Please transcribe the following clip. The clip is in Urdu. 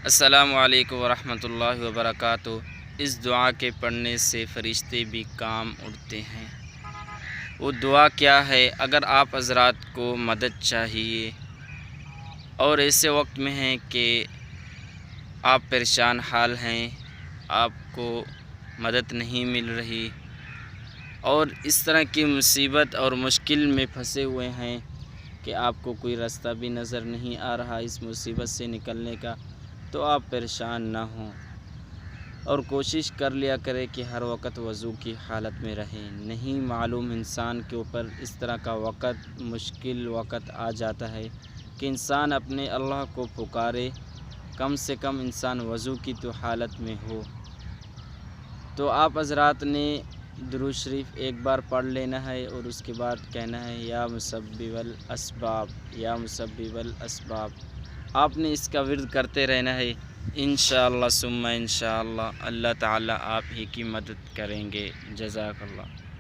السلام علیکم ورحمۃ اللہ وبرکاتہ۔ اس دعا کے پڑھنے سے فرشتے بھی کام اٹھتے ہیں۔ وہ دعا کیا ہے؟ اگر آپ حضرات کو مدد چاہیے اور ایسے وقت میں ہیں کہ آپ پریشان حال ہیں، آپ کو مدد نہیں مل رہی اور اس طرح کی مصیبت اور مشکل میں پھنسے ہوئے ہیں کہ آپ کو کوئی راستہ بھی نظر نہیں آ رہا اس مصیبت سے نکلنے کا، تو آپ پریشان نہ ہوں اور کوشش کر لیا کرے کہ ہر وقت وضو کی حالت میں رہیں۔ نہیں معلوم انسان کے اوپر اس طرح کا وقت، مشکل وقت آ جاتا ہے کہ انسان اپنے اللہ کو پکارے، کم سے کم انسان وضو کی تو حالت میں ہو۔ تو آپ حضرات نے درود شریف ایک بار پڑھ لینا ہے اور اس کے بعد کہنا ہے یا مسبب الاسباب، یا مسبب الاسباب۔ آپ نے اس کا ورد کرتے رہنا ہے، انشاءاللہ ثم انشاءاللہ اللہ تعالیٰ آپ ہی کی مدد کریں گے۔ جزاک اللہ۔